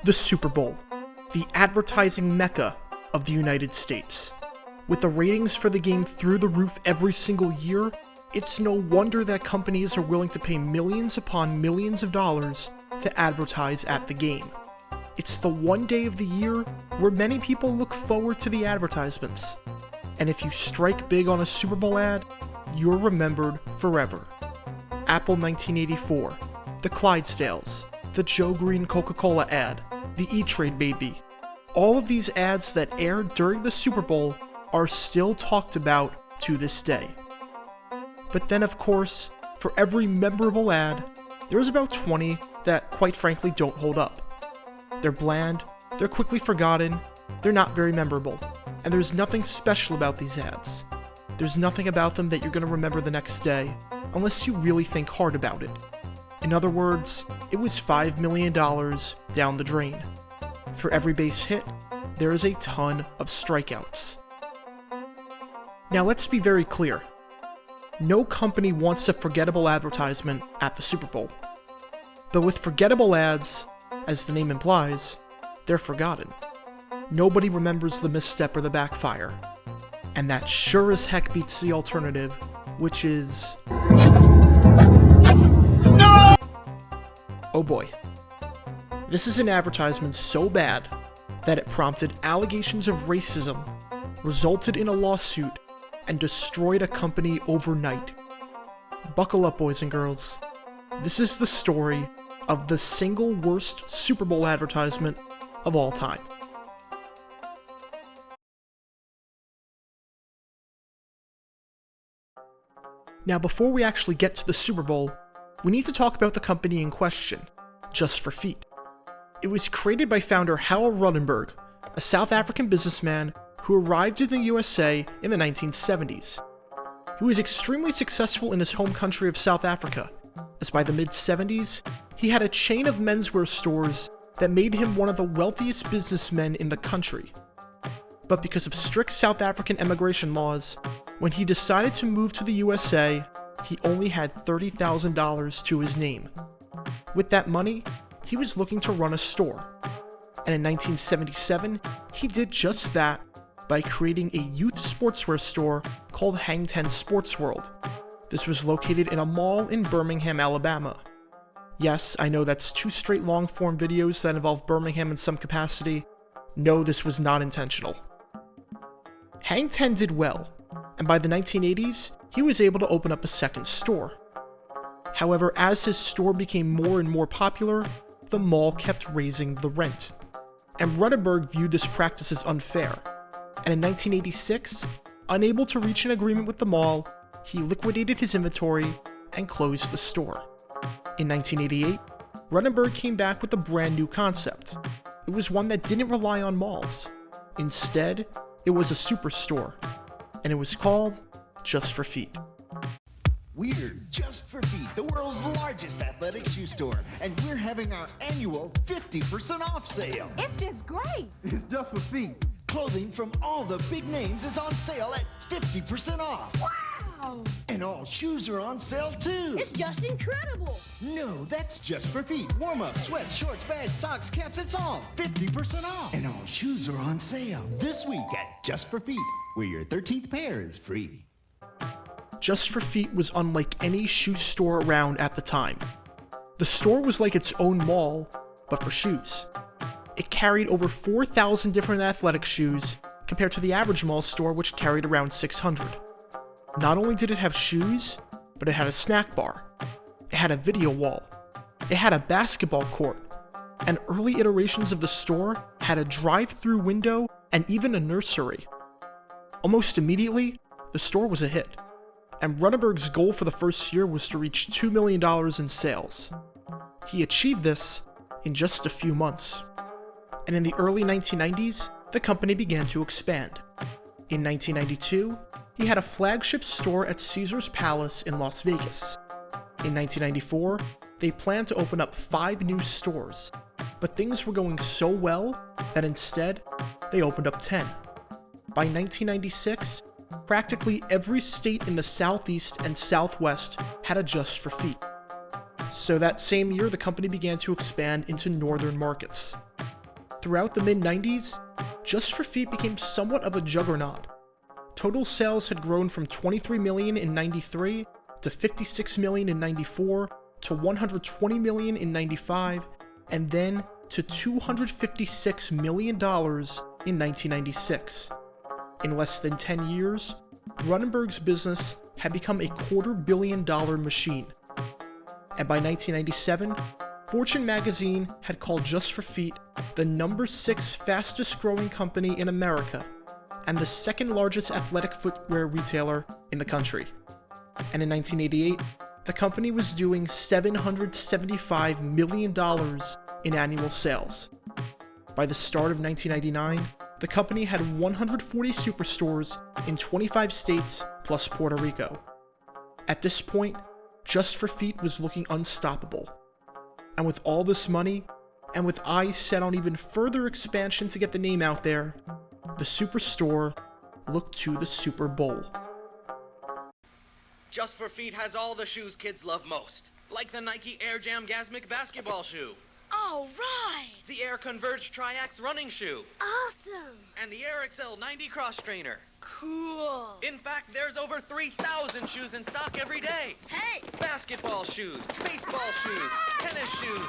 The Super Bowl, the advertising mecca of the United States. With the ratings for the game through the roof every single year, it's no wonder that companies are willing to pay millions upon millions of dollars to advertise at the game. It's the one day of the year where many people look forward to the advertisements. And if you strike big on a Super Bowl ad, you're remembered forever. Apple 1984, the Clydesdales, the Joe Green Coca-Cola ad, the E-Trade Baby. All of these ads that aired during the Super Bowl are still talked about to this day. But then, of course, for every memorable ad, there's about 20 that, quite frankly, don't hold up. They're bland, they're quickly forgotten, they're not very memorable, and there's nothing special about these ads. There's nothing about them that you're going to remember the next day, unless you really think hard about it. In other words, it was $5 million down the drain. For every base hit, there is a ton of strikeouts. Now let's be very clear. No company wants a forgettable advertisement at the Super Bowl. But with forgettable ads, as the name implies, they're forgotten. Nobody remembers the misstep or the backfire. And that sure as heck beats the alternative, which is... No! Oh boy. This is an advertisement so bad that it prompted allegations of racism, resulted in a lawsuit, and destroyed a company overnight. Buckle up, boys and girls. This is the story of the single worst Super Bowl advertisement of all time. Now, before we actually get to the Super Bowl, we need to talk about the company in question, Just for Feet. It was created by founder Harold Ruddenberg, a South African businessman who arrived in the USA in the 1970s. He was extremely successful in his home country of South Africa, as by the mid-70s, he had a chain of menswear stores that made him one of the wealthiest businessmen in the country. But because of strict South African immigration laws, when he decided to move to the USA, he only had $30,000 to his name. With that money, he was looking to run a store. And in 1977, he did just that by creating a youth sportswear store called Hang Ten Sports World. This was located in a mall in Birmingham, Alabama. Yes, I know that's 2 straight long-form videos that involve Birmingham in some capacity. No, this was not intentional. Hang Ten did well, and by the 1980s, he was able to open up a second store. However, as his store became more and more popular, the mall kept raising the rent. And Ruddenberg viewed this practice as unfair, and in 1986, unable to reach an agreement with the mall, he liquidated his inventory and closed the store. In 1988, Ruddenberg came back with a brand new concept. It was one that didn't rely on malls. Instead, it was a superstore, and it was called Just for Feet. We're Just for Feet, the world's largest athletic shoe store, and we're having our annual 50% off sale. It's just great. It's Just for Feet. Clothing from all the big names is on sale at 50% off. Wow! And all shoes are on sale too. It's just incredible. No, that's Just for Feet. Warm-up, sweats, shorts, bags, socks, caps, it's all 50% off. And all shoes are on sale this week at Just for Feet, where your 13th pair is free. Just for Feet was unlike any shoe store around at the time. The store was like its own mall, but for shoes. It carried over 4,000 different athletic shoes, compared to the average mall store, which carried around 600. Not only did it have shoes, but it had a snack bar. It had a video wall. It had a basketball court. And early iterations of the store had a drive-through window and even a nursery. Almost immediately, the store was a hit. And Ruddenberg's goal for the first year was to reach $2 million in sales. He achieved this in just a few months. And in the early 1990s, the company began to expand. In 1992, he had a flagship store at Caesar's Palace in Las Vegas. In 1994, they planned to open up 5 new stores, but things were going so well that instead, they opened up 10. By 1996, practically every state in the Southeast and Southwest had a Just for Feet. So that same year, the company began to expand into northern markets. Throughout the mid-90s, Just for Feet became somewhat of a juggernaut. Total sales had grown from 23 million in 93 to 56 million in 94 to 120 million in 95, and then to $256 million in 1996. In less than 10 years, Runnenberg's business had become a $250 million machine. And by 1997, Fortune magazine had called Just for Feet the #6 fastest growing company in America and the second largest athletic footwear retailer in the country. And in 1988, the company was doing $775 million in annual sales. By the start of 1999, the company had 140 superstores in 25 states plus Puerto Rico. At this point, Just for Feet was looking unstoppable. And with all this money, and with eyes set on even further expansion to get the name out there, the Superstore looked to the Super Bowl. Just for Feet has all the shoes kids love most, like the Nike Air Jam Gasmic basketball shoe, All right. the Air Converge Triax running shoe, Awesome. and the Air XL 90 cross trainer. Cool. In fact, there's over 3,000 shoes in stock every day. Hey. Basketball shoes, baseball shoes, tennis shoes,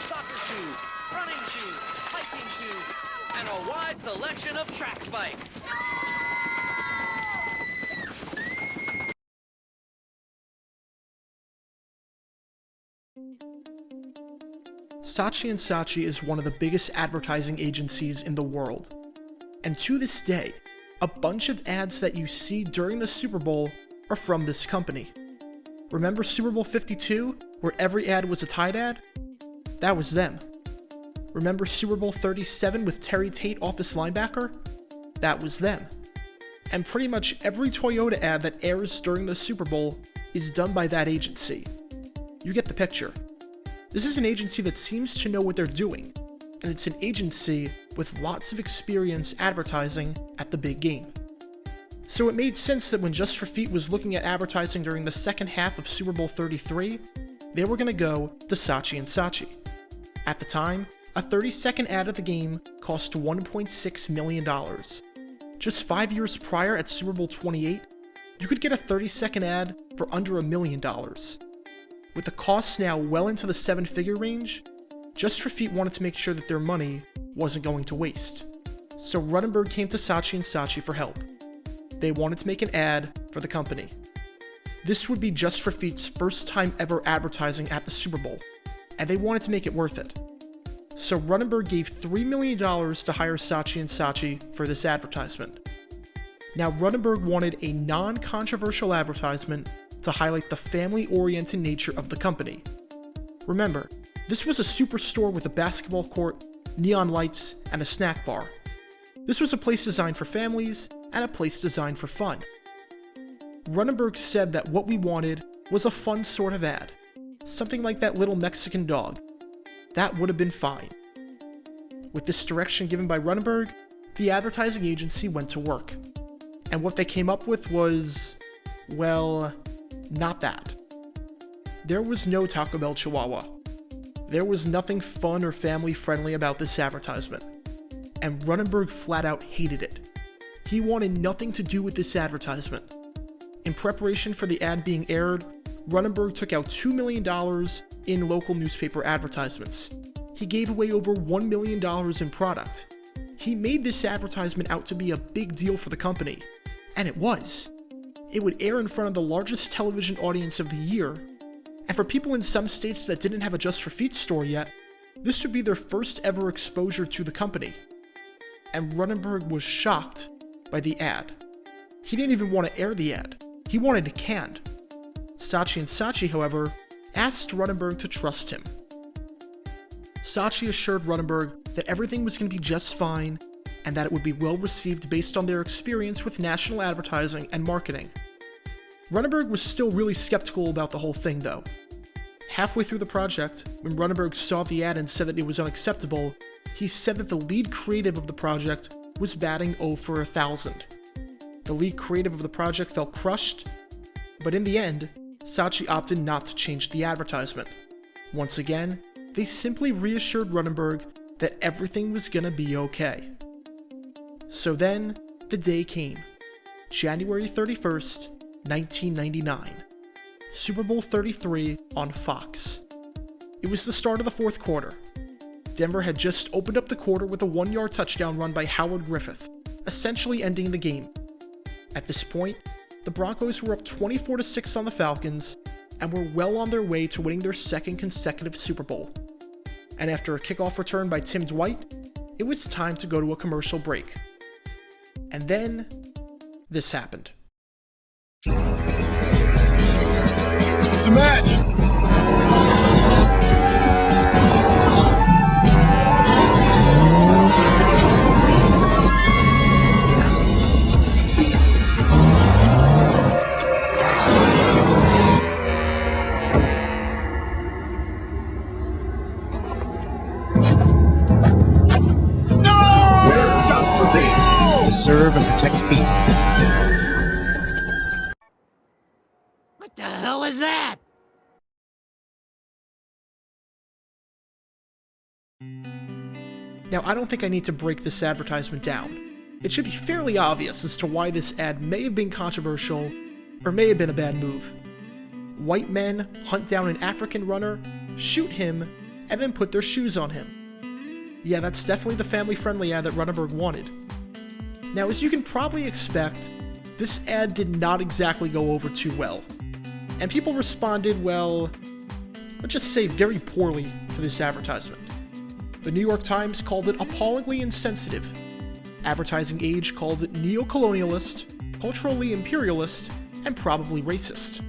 soccer shoes, running shoes, hiking shoes, and a wide selection of track spikes. Saatchi & Saatchi is one of the biggest advertising agencies in the world. And to this day, a bunch of ads that you see during the Super Bowl are from this company. Remember Super Bowl XXXII, where every ad was a Tide ad? That was them. Remember Super Bowl XXXVII with Terry Tate office linebacker? That was them. And pretty much every Toyota ad that airs during the Super Bowl is done by that agency. You get the picture. This is an agency that seems to know what they're doing, and it's an agency with lots of experience advertising at the big game. So it made sense that when Just for Feet was looking at advertising during the second half of Super Bowl XXXIII, they were going to go to Saatchi & Saatchi. At the time, a 30-second ad at the game cost $1.6 million. Just 5 years prior at Super Bowl XXVIII, you could get a 30-second ad for under $1 million. With the costs now well into the 7-figure range, Just for Feet wanted to make sure that their money wasn't going to waste. So Runnenberg came to Saatchi & Saatchi for help. They wanted to make an ad for the company. This would be Just for Feet's first time ever advertising at the Super Bowl, and they wanted to make it worth it. So Runnenberg gave $3 million to hire Saatchi & Saatchi for this advertisement. Now Runnenberg wanted a non-controversial advertisement to highlight the family-oriented nature of the company. Remember, this was a superstore with a basketball court, neon lights, and a snack bar. This was a place designed for families and a place designed for fun. Runnenberg said that what we wanted was a fun sort of ad, something like that little Mexican dog. That would have been fine. With this direction given by Runnenberg, the advertising agency went to work. And what they came up with was, well, not that. There was no Taco Bell Chihuahua. There was nothing fun or family friendly about this advertisement. And Runnenberg flat out hated it. He wanted nothing to do with this advertisement. In preparation for the ad being aired, Runnenberg took out $2 million in local newspaper advertisements. He gave away over $1 million in product. He made this advertisement out to be a big deal for the company. And it was. It would air in front of the largest television audience of the year, and for people in some states that didn't have a Just for Feet store yet, this would be their first ever exposure to the company. And Runnenberg was shocked by the ad. He didn't even want to air the ad. He wanted it canned. Saatchi & Saatchi, however, asked Runnenberg to trust him. Saatchi assured Runnenberg that everything was going to be just fine and that it would be well received based on their experience with national advertising and marketing. Runnenberg was still really skeptical about the whole thing though. Halfway through the project, when Runnenberg saw the ad and said that it was unacceptable, he said that the lead creative of the project was batting 0 for 1,000. The lead creative of the project felt crushed, but in the end, Saatchi opted not to change the advertisement. Once again, they simply reassured Runnenberg that everything was gonna be okay. So then, the day came. January 31st, 1999. Super Bowl XXXIII on Fox. It was the start of the fourth quarter. Denver had just opened up the quarter with a 1-yard touchdown run by Howard Griffith, essentially ending the game. At this point, the Broncos were up 24-6 on the Falcons and were well on their way to winning their second consecutive Super Bowl. And after a kickoff return by Tim Dwight, it was time to go to a commercial break. And then, this happened. It's a match! Serve and protect feet. What the hell is that? Now, I don't think I need to break this advertisement down. It should be fairly obvious as to why this ad may have been controversial, or may have been a bad move. White men hunt down an African runner, shoot him, and then put their shoes on him. Yeah, that's definitely the family-friendly ad that Runnenberg wanted. Now, as you can probably expect, this ad did not exactly go over too well. And people responded, well, let's just say very poorly to this advertisement. The New York Times called it appallingly insensitive. Advertising Age called it neo-colonialist, culturally imperialist, and probably racist.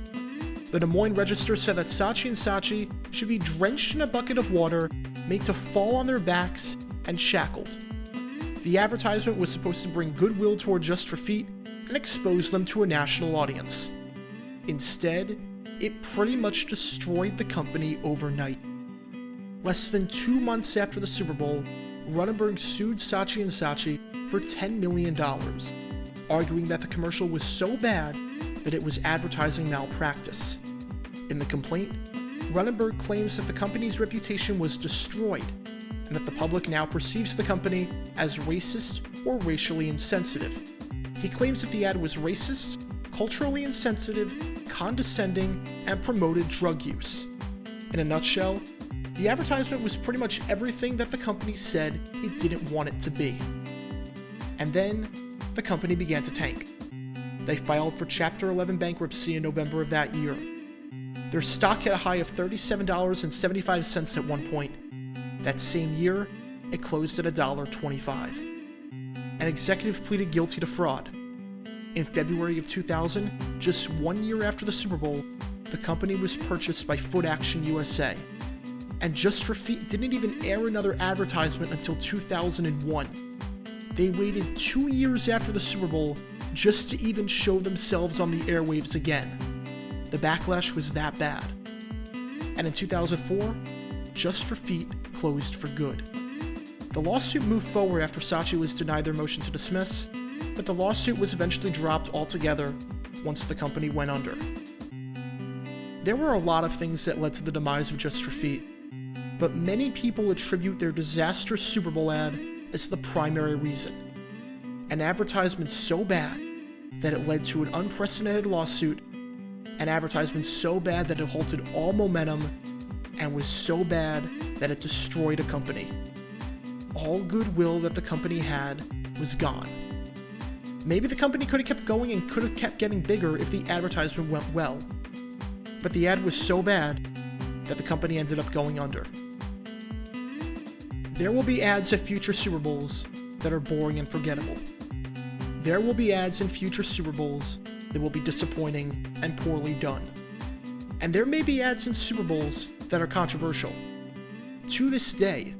The Des Moines Register said that Saatchi & Saatchi should be drenched in a bucket of water, made to fall on their backs, and shackled. The advertisement was supposed to bring goodwill toward Just for Feet and expose them to a national audience. Instead, it pretty much destroyed the company overnight. Less than 2 months after the Super Bowl, Runnenberg sued Saatchi & Saatchi for $10 million, arguing that the commercial was so bad that it was advertising malpractice. In the complaint, Runnenberg claims that the company's reputation was destroyed, and that the public now perceives the company as racist or racially insensitive. He claims that the ad was racist, culturally insensitive, condescending, and promoted drug use. In a nutshell, the advertisement was pretty much everything that the company said it didn't want it to be. And then, the company began to tank. They filed for Chapter 11 bankruptcy in November of that year. Their stock hit a high of $37.75 at one point. That same year, it closed at $1.25. An executive pleaded guilty to fraud. In February of 2000, just 1 year after the Super Bowl, the company was purchased by Foot Action USA. And Just for Feet didn't even air another advertisement until 2001. They waited 2 years after the Super Bowl just to even show themselves on the airwaves again. The backlash was that bad. And in 2004, Just for Feet closed for good. The lawsuit moved forward after Saatchi was denied their motion to dismiss, but the lawsuit was eventually dropped altogether once the company went under. There were a lot of things that led to the demise of Just for Feet, but many people attribute their disastrous Super Bowl ad as the primary reason. An advertisement so bad that it led to an unprecedented lawsuit, an advertisement so bad that it halted all momentum, and was so bad that it destroyed a company. All goodwill that the company had was gone. Maybe the company could have kept going and could have kept getting bigger if the advertisement went well. But the ad was so bad that the company ended up going under. There will be ads at future Super Bowls that are boring and forgettable. There will be ads in future Super Bowls that will be disappointing and poorly done. And there may be ads in Super Bowls that are controversial. To this day,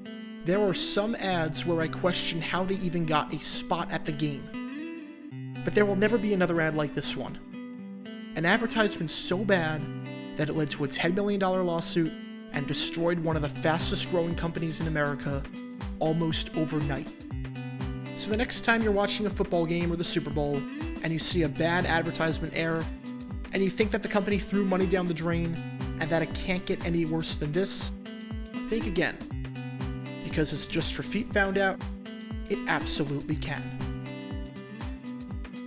there are some ads where I question how they even got a spot at the game. But there will never be another ad like this one. An advertisement so bad that it led to a $10 million lawsuit and destroyed one of the fastest growing companies in America almost overnight. So the next time you're watching a football game or the Super Bowl and you see a bad advertisement air and you think that the company threw money down the drain and that it can't get any worse than this, think again. because as Just for Feet found out, it absolutely can.